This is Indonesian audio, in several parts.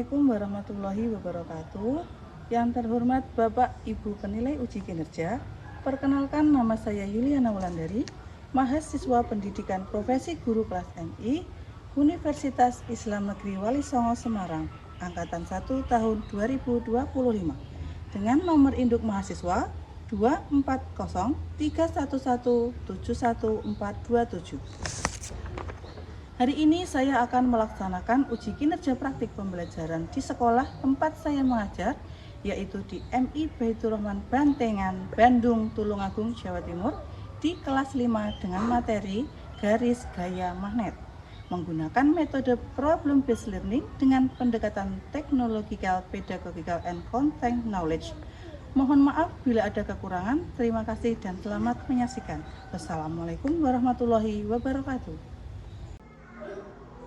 Assalamualaikum warahmatullahi wabarakatuh. Yang terhormat Bapak Ibu penilai uji kinerja, perkenalkan nama saya Yuliana Wulandari, mahasiswa pendidikan profesi guru kelas MI, Universitas Islam Negeri Wali Songo Semarang, angkatan 1 tahun 2025, dengan nomor induk mahasiswa 24031171427. Hari ini saya akan melaksanakan uji kinerja praktik pembelajaran di sekolah tempat saya mengajar, yaitu di MI Baitur Rahman Bantengan, Bandung, Tulungagung, Jawa Timur, di kelas 5 dengan materi garis gaya magnet, menggunakan metode problem based learning dengan pendekatan technological, pedagogical, and content knowledge. Mohon maaf bila ada kekurangan. Terima kasih dan selamat menyaksikan. Wassalamualaikum warahmatullahi wabarakatuh.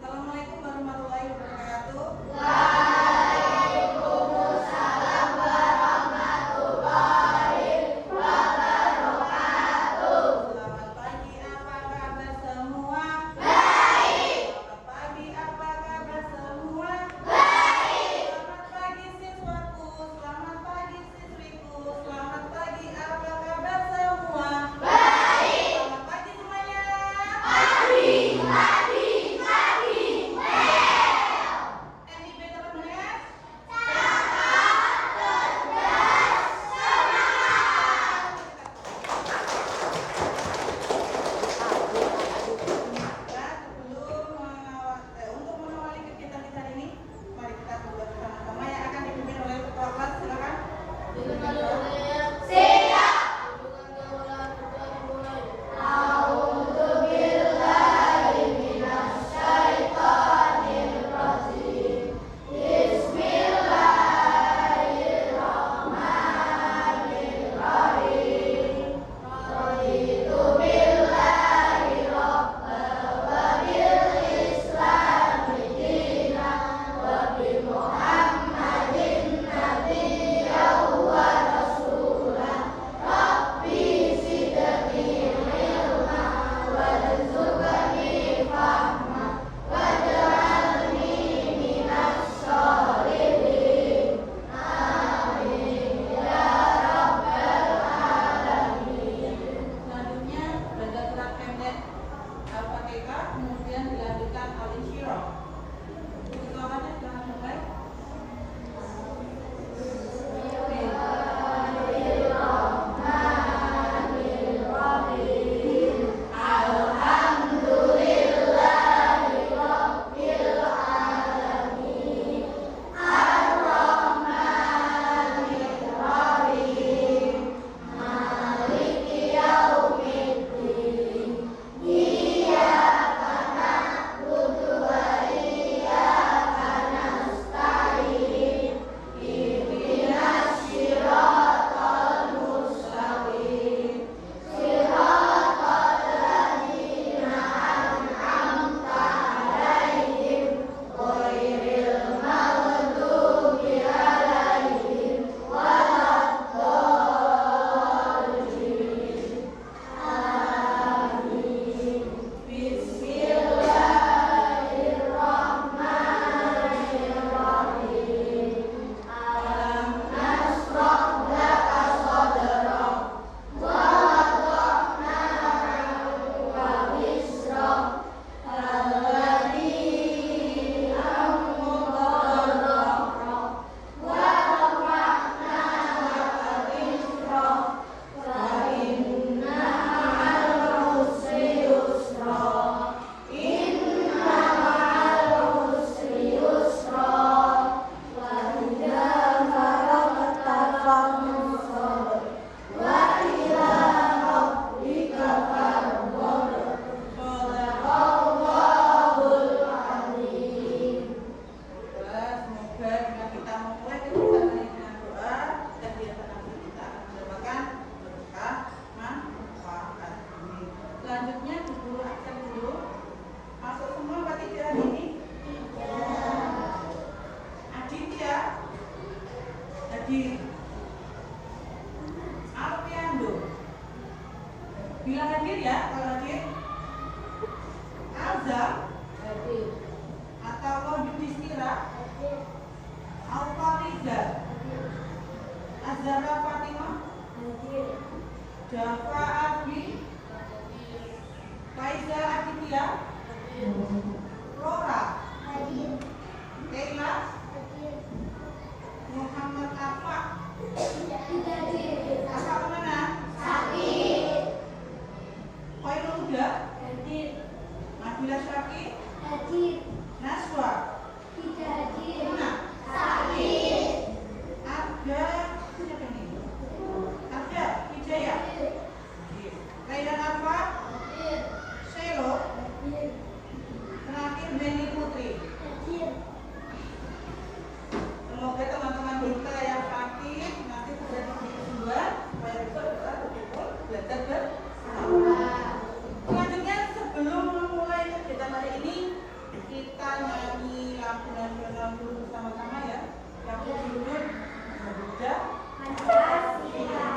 Assalamualaikum warahmatullahi wabarakatuh. Waalaikumsalam warahmatullahi wabarakatuh. Selamat pagi, apa kabar semua? Baik. Selamat pagi, apa kabar semua? Baik. Selamat pagi siswaku, selamat pagi siswiku, selamat pagi, apa kabar semua? Baik. Selamat pagi semuanya. Pagi. MI Baitur Rahman. Untuk mengawali kegiatan kita ini, mari kita berdoa bersama-sama yang akan dipimpin oleh ketua kelas. Silakan. Siap. A'udzubillahi minasyaitonirrajim. Bismillahirrahmanirrahim. Raditu billahi rabba wa bil islami dinan wa bi Muhammadin nabiyyan wa rasulan. Rabbi zidni ilma warzuqni fahma waj'alni minas sholihin. Amin ya rabbal alamin. Selanjutnya baca surat pendek Al-Fatihah, kemudian dilanjutkan Al-Insyirah. Ketuaannya jangan mulai. Alhamdulillahi rabbil alamin. Ar-Rahmanir Rahim. Maliki yaumiddin. Iyyaka na'budu wa iyyaka nasta'in. Ihdinas siratal mustaqim. Siratal ladzina an'amta 'alaihim ghairil maghdubi 'alaihim waladdallin. Amin. Bismillahirrahmanirrahim. Alam nashrah laka sadrak wa wada'na 'anka wizrak alladzi anqadha dhahrak wa rafa'na laka dhikrak fa inna ma'al usri yusra. Inna ma'al usri yusra. Wa idza faragta fansab wa ila rabbika farghab. Shadaqallahul azim. Semoga dengan kita memulai kegiatan ini dengan doa, kegiatan nanti kita akan mendapatkan berkah manfaat ini. Selanjutnya guru aksen dulu. Masuk semua Pak ini. Aditya, Adit, Alfiando. Bilang hadir ya kalau hadir. Alza, atau Yudhistira, Zahra Fatimah, Java Arbi, Faiza Aditya, Flora, Leila, Muhammad Afa, Afa mana? Khairul Huda, Nabila Syakir, Naswa, mana? Ada Hijaya, Laila Arfa, Selo, terakhir Beni Putri. Semoga teman-teman kita yang sakit nanti sudah dibuat supaya bisa betul-betul belajar bersama. Selanjutnya sebelum memulai kegiatan hari ini kita nyanyi lagu nasional dulu bersama-sama ya. Yang berjudul Garuda Pancasila.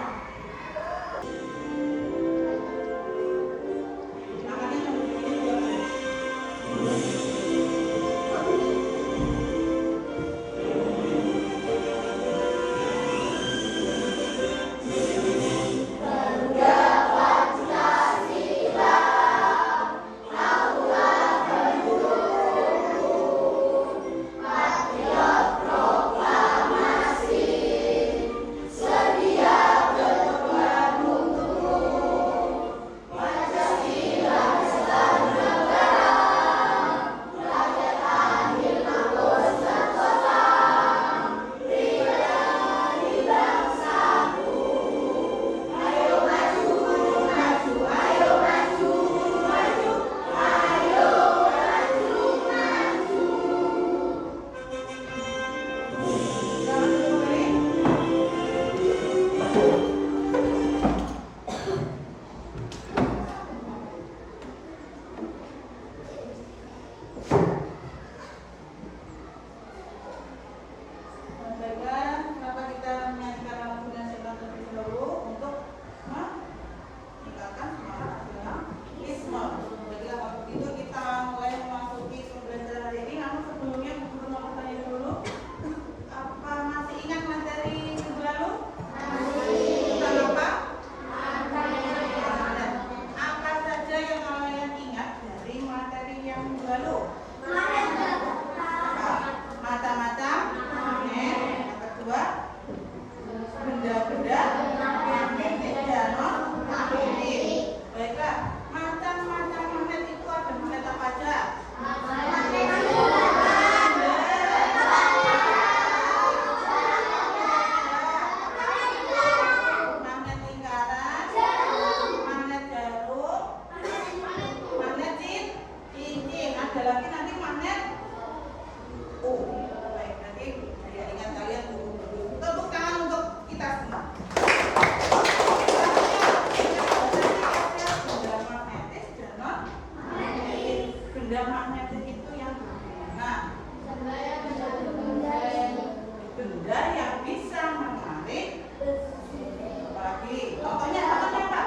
Makanya yang begini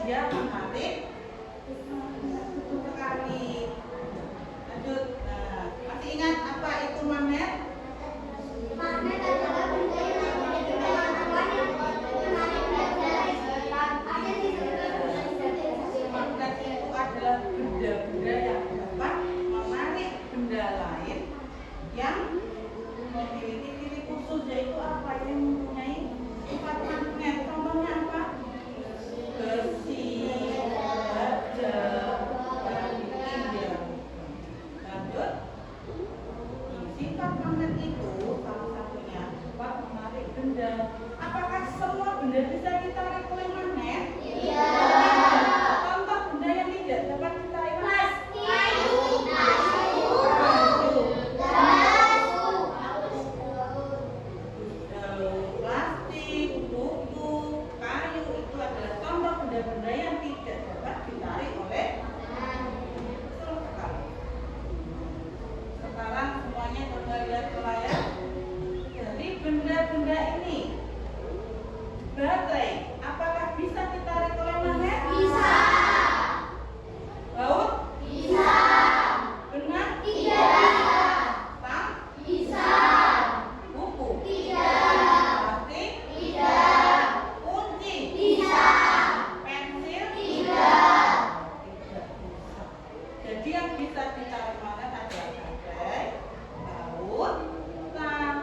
dia menarik betul sekali. Lanjut. Nah, masih ingat apa itu magnet? Magnet adalah benda yang memiliki kemampuan yang menarik benda Magnet itu adalah benda-benda yang dapat menarik benda lain yang memiliki ciri khusus, yaitu apa yang mempunyai sifat magnet. Contohnya apa? Besi, baja, dan tinja. Lanjut. Sifat magnet itu salah satunya dapat menarik benda. Apakah semua benda bisa ditarik oleh magnet? Iya. Contoh benda yang tidak dapat ditarik magnet. Kayu, Plastik, buku, kayu itu adalah contoh benda-benda yang tidak dapat ditarik oleh betul sekali. Sekarang semuanya coba lihat ke layar. Dari benda-benda ini, baterai, apakah bisa ditarik oleh magnet? bisa, Baut? bisa, Benang? tidak, Tang? bisa, Buku? tidak, Plastik? tidak, Kunci? bisa, Pensil? tidak. Tidak bisa. Jadi yang bisa ditarik magnet adalah baterai, baut, tang,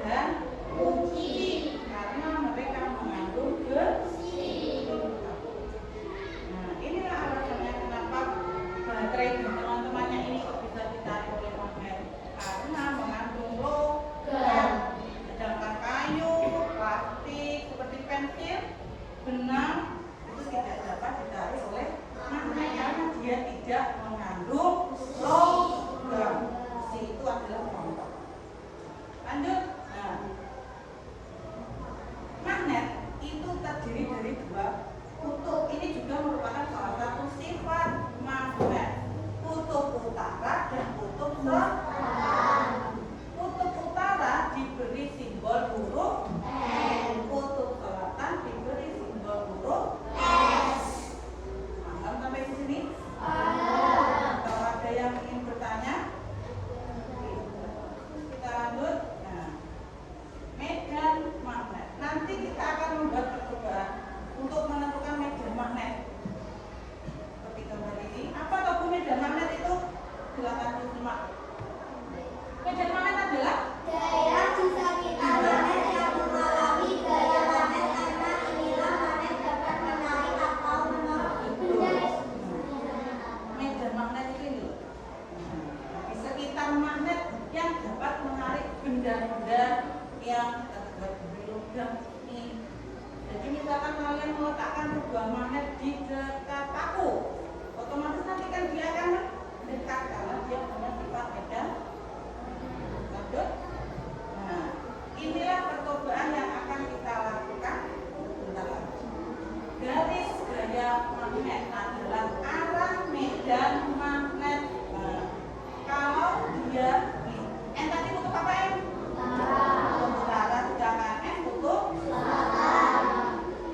dan kunci, karena mereka mengandung besi. Nah, inilah alasannya kenapa baterai dan teman-temannya ini kok bisa ditarik oleh magnet, karena mengandung logam. Sedangkan kayu, plastik seperti pensil, benang itu tidak dapat ditarik oleh magnet karena dia tidak mengandung logam. Besi itu adalah contoh. Lanjut. Nah, magnet itu terdiri dari dua kutub. Ini juga merupakan salah satu sifat magnet. Kutub utara dan kutub selatan. Kutub utara diberi simbol huruf N. Kutub selatan diberi simbol huruf S. Paham sampai di sini? Kalau ada yang ingin bertanya, kita lanjut. Nah, medan magnet. Nanti kita akan membuat percobaan untuk menentukan medan magnet. Seperti gambar ini. Apa tuh medan magnet itu? Silakan disimak. Medan magnet adalah Daya di sekitar magnet yang mengalami gaya magnet karena inilah magnet dapat menarik atau menolak benda. medan magnet itu ini loh. Di sekitar magnet yang dapat menarik benda-benda yang terbuat dari logam ini. Jadi misalkan kalian meletakkan sebuah magnet di dekat paku, otomatis nanti kan dia akan mendekat karena dia punya sifat medan. Lanjut. Nah, inilah percobaan yang akan kita lakukan sebentar lagi. Garis gaya magnet adalah arah medan magnet. Nah, kalau dia N tadi kutub apa M? Kutub utara, sedangkan M kutub selatan.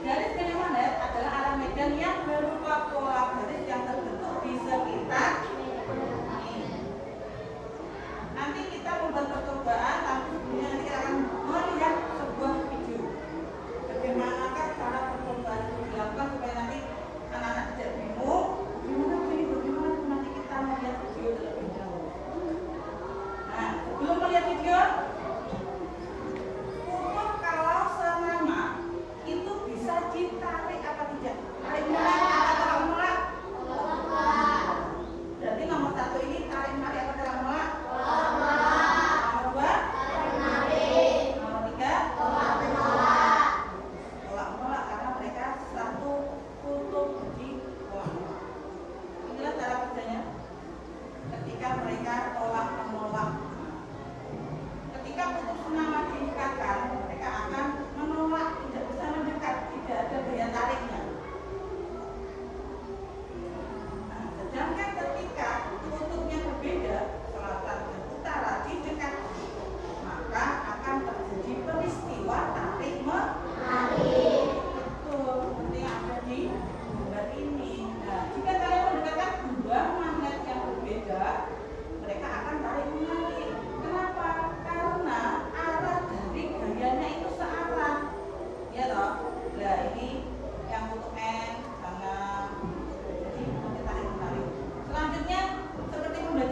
Garis gaya magnet adalah arah medan yang berupa pola garis yang terbentuk di sekitar ini. Nanti kita membuat percobaan, tapi sebelumnya nanti kita akan melihat sebuah video. Bagaimanakah cara percobaan itu dilakukan supaya nanti anak-anak tidak bingung. Bagaimana nanti kita melihat video terlebih dahulu. Nah, sebelum melihat video,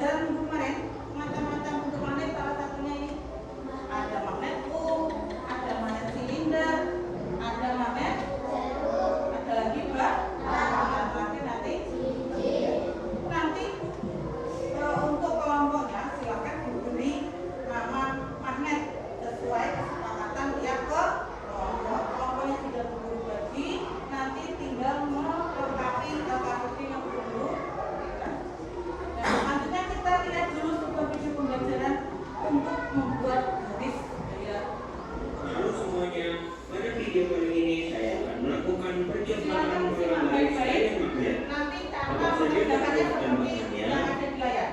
pembelajaran minggu kemarin, macam-macam bentuk magnet, salah satunya ini ada magnet U, ada magnet silinder, ada magnet, ada lagi magnet nanti untuk kelompoknya silakan diberi nama magnet sesuai kesepakatan tiap kelompok. Kelompoknya sudah berbagi, nanti tinggal melengkapi kata-kata yang perlu. Nah, selanjutnya kita lihat dulu sebuah video pembelajaran untuk membuat garis gaya. Halo semuanya, pada video kali ini saya akan melakukan percobaan Silakan simak mengenai baik-baik. gaya magnet. Nanti cara Apa saja mengerjakannya bentuk dan seperti bahannya? yang ada di layar.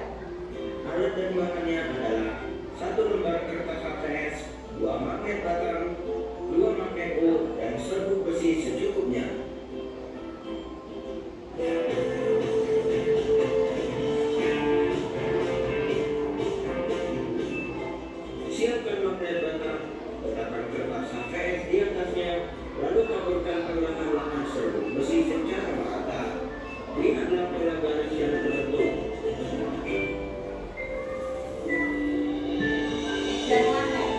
Alat dan bahannya adalah 1 lembar kertas HPS, 2 magnet batang, 2 magnet U, dan serbuk besi secukupnya. Siapkan magnet batang, letakkan kertas HPS di atasnya, lalu taburkan perlahan-lahan serbuk besi secara merata. Lihatlah pola garis yang terbentuk. Dan magnet,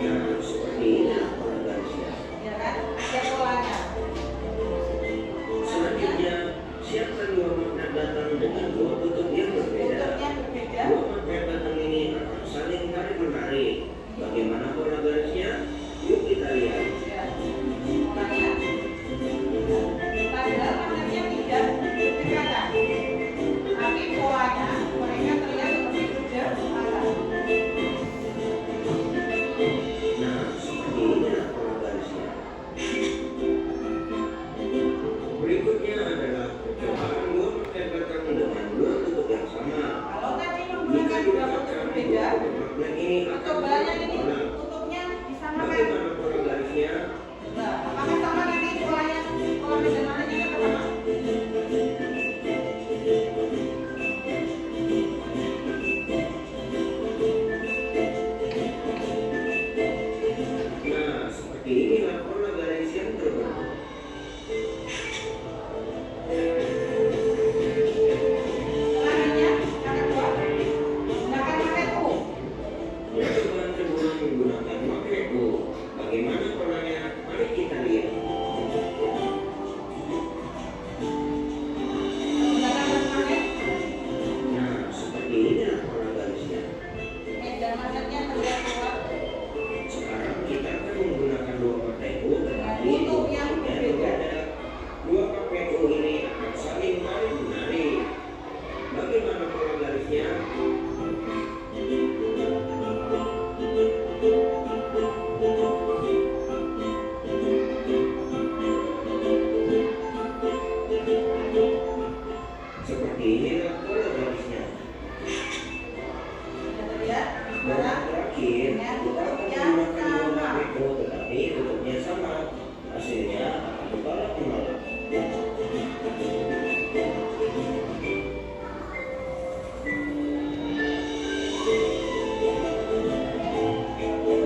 Nah, seperti ini pola garisnya. ya kan? Ada polanya. Selanjutnya, siapkan 2 magnet batang dengan 2 kutub yang berbeda. Bentuknya berbeda. 2 magnet batang ini akan saling tarik-menarik. Bagaimana pola garisnya? Yuk kita lihat. Ya, polanya. Padahal magnetnya tidak berdekatan, tapi polanya mereka terlihat seperti berdekatan. Nah, seperti inilah pola garisnya. Berikutnya adalah percobaan 2 magnet batang dengan 2 kutub yang sama. Kalau tadi Jika menggunakan dua kutub dilekatkan berbeda, magnet ini akan percobaannya ini berwarna. kutubnya disamakan. Bagaimana pola garisnya? Nah, apakah sama nanti polanya? Pola medan magnetnya juga sama? Nah, seperti inilah pola garis yang terbentuk. Selanjutnya, yang kedua, gunakan magnet U. Percobaan kedua menggunakan magnet U. Bagaimana polanya? Mari kita lihat. Menggunakan magnet, Nah, seperti inilah pola garisnya. medan magnetnya terlihat keluar. Sekarang kita akan menggunakan 2 magnet U tetapi Kutub yang berbeda. 2 magnet U ini akan saling tarik-menarik. Bagaimana pola garisnya? Seperti inilah pola garisnya. Sudah terlihat? Dan Sekarang, terakhir, dengan kita kutub akan yang menggunakan 2 sama. magnet U tetapi kutubnya sama. Hasilnya akan bertolak menolak.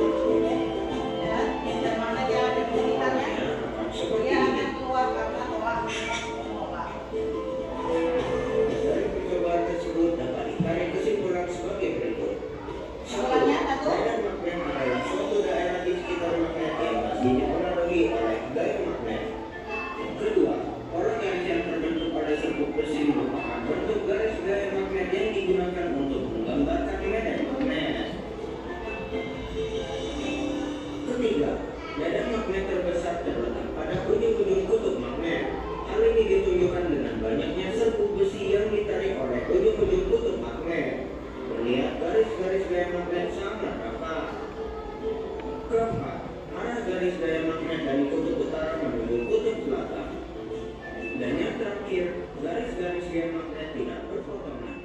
Ya, medan magnet yang ada di sekitarnya, Polanya akan seperti dia ini. akan keluar karena tolak menolak. Dari percobaan tersebut dapat ditarik kesimpulan sebagai berikut. Kesimpulannya, satu. Medan magnet adalah suatu daerah di sekitar magnet yang masih dipengaruhi oleh gaya magnet. Kedua, pola garis yang terbentuk pada serbuk besi merupakan bentuk garis gaya magnet yang digunakan untuk menggambarkan medan magnet. Ketiga, medan magnet terbesar terletak pada ujung-ujung kutub magnet. Hal ini ditunjukkan dengan banyaknya serbuk besi yang ditarik oleh ujung-ujung kutub magnet. Melihat garis-garis gaya magnet sangat rapat. Keempat, arah garis gaya magnet dari kutub utara menuju kutub selatan. Dan yang terakhir, garis-garis gaya magnet tidak berpotongan.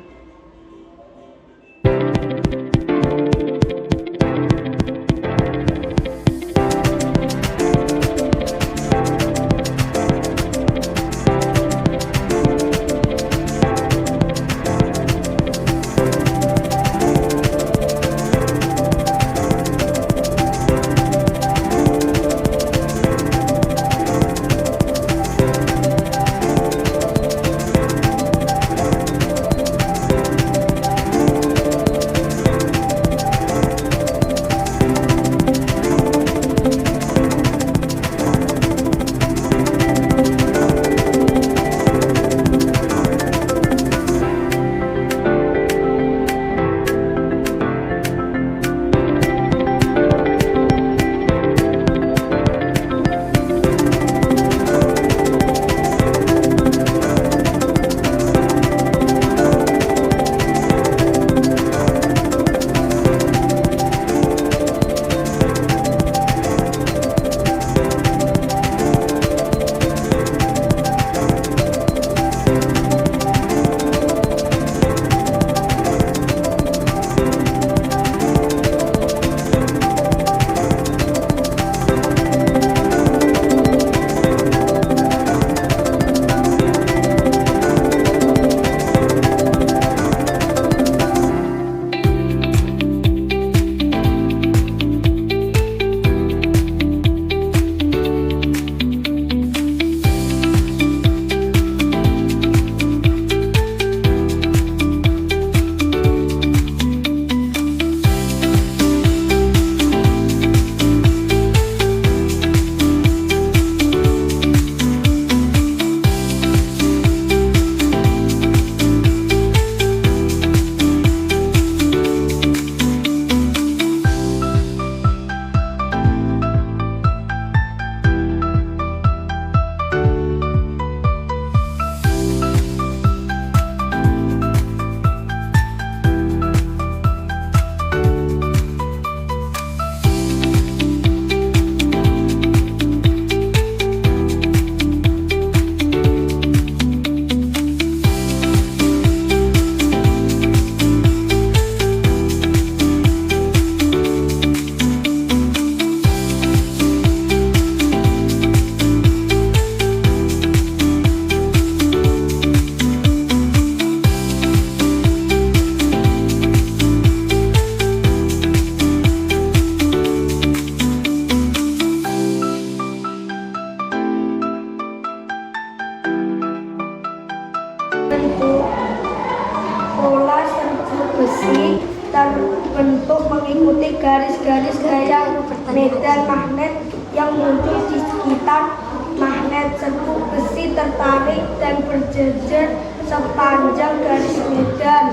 besi terbentuk mengikuti garis-garis gaya medan magnet yang muncul di sekitar magnet. Serbuk besi tertarik dan berjejer sepanjang garis medan.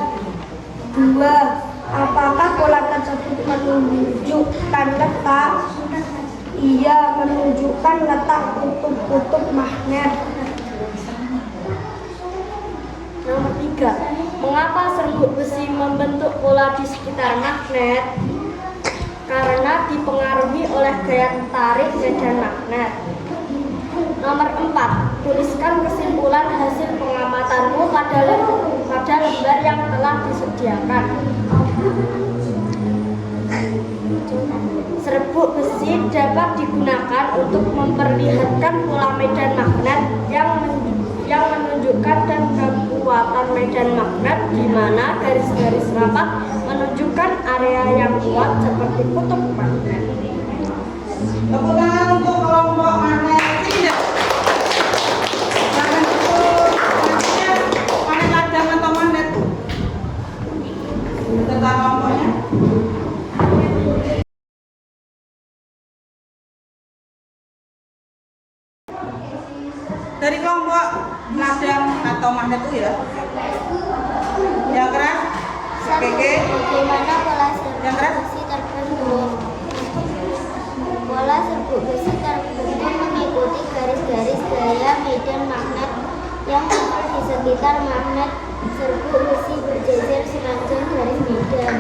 2. Apakah pola tersebut menunjukkan letak? Iya, menunjukkan letak kutub-kutub magnet. Nomor 3. Mengapa serbuk besi membentuk pola di sekitar magnet? Karena dipengaruhi oleh gaya tarik medan magnet. Nomor 4. Tuliskan kesimpulan hasil pengamatanmu pada lembar yang telah disediakan. Serbuk besi dapat digunakan untuk memperlihatkan pola medan magnet yang menunjukkan dan kekuatan medan magnet, di mana garis-garis rapat menunjukkan area yang kuat seperti kutub magnet. Tepuk tangan untuk kelompok magnet tidak. Magnet itu maksudnya magnet ladang atau magnet? Tentang kelompoknya. Dari kelompok ladang atau magnet itu ya. Yang keras, Keke. Bagaimana pola Yang keras? serbuk besi terbentuk? Pola serbuk besi terbentuk mengikuti garis-garis gaya medan magnet yang muncul di sekitar magnet. Serbuk besi berjejer sepanjang garis medan.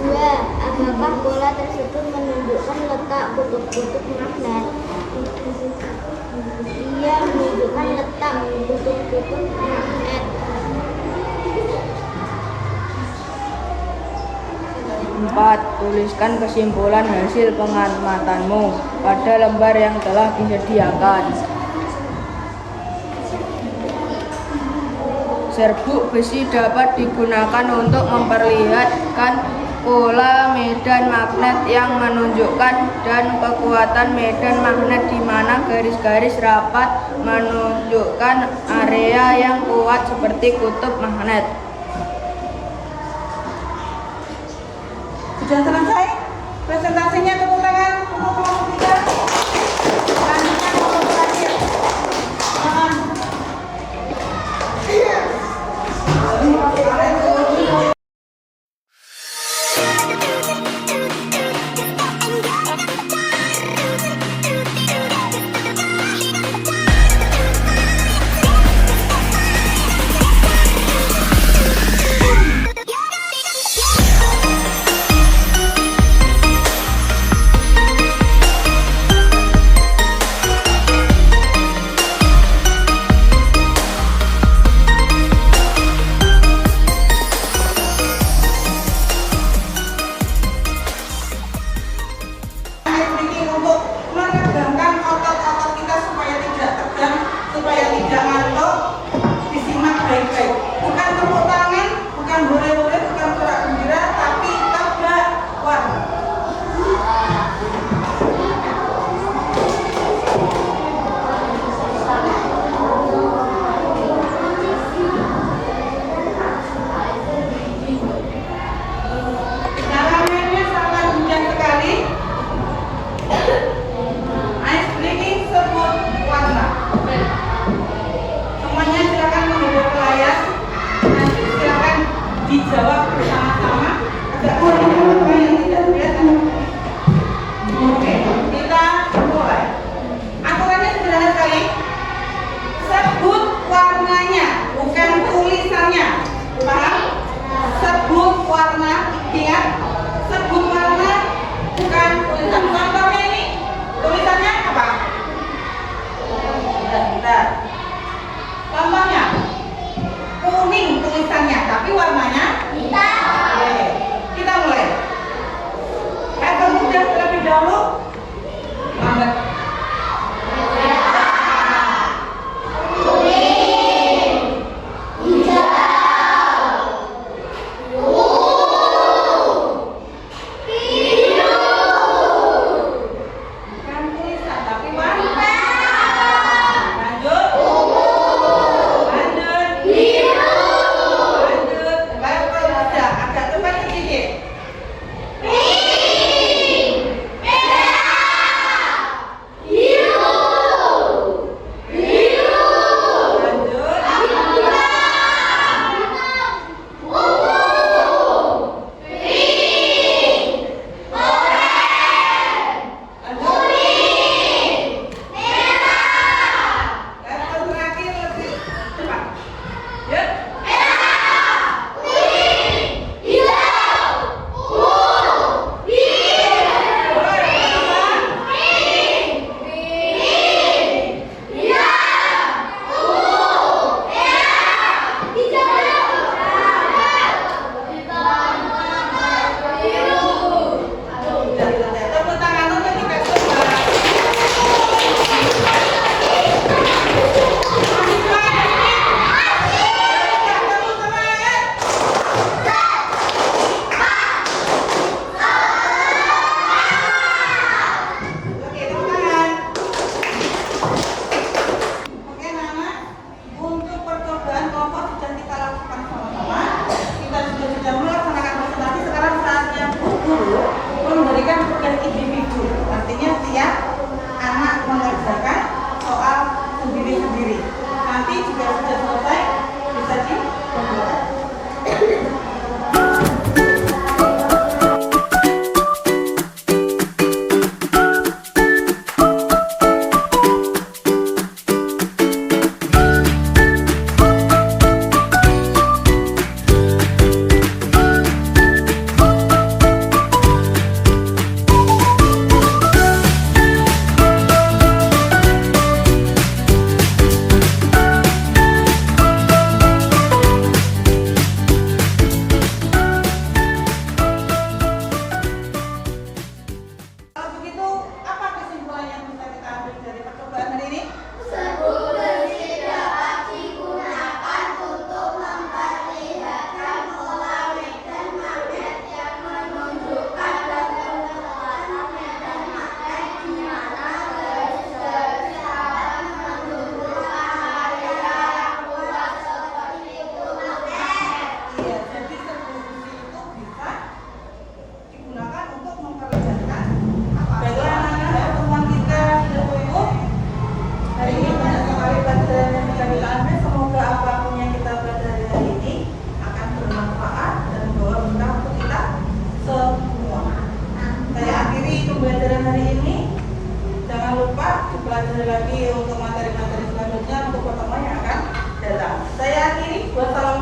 2. Apakah pola tersebut menunjukkan letak kutub-kutub magnet? Ia menunjukkan letak kutub-kutub magnet. 4. Tuliskan kesimpulan hasil pengamatanmu pada lembar yang telah disediakan. Serbuk besi dapat digunakan untuk memperlihatkan pola medan magnet yang menunjukkan dan kekuatan medan magnet, di mana garis-garis rapat menunjukkan area yang kuat seperti kutub magnet. Sudah selesai presentasinya, tepuk tangan untuk kelompok 3. Selanjutnya kelompok terakhir.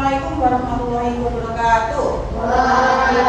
Assalamualaikum warahmatullahi wabarakatuh. Waalaikumsalam.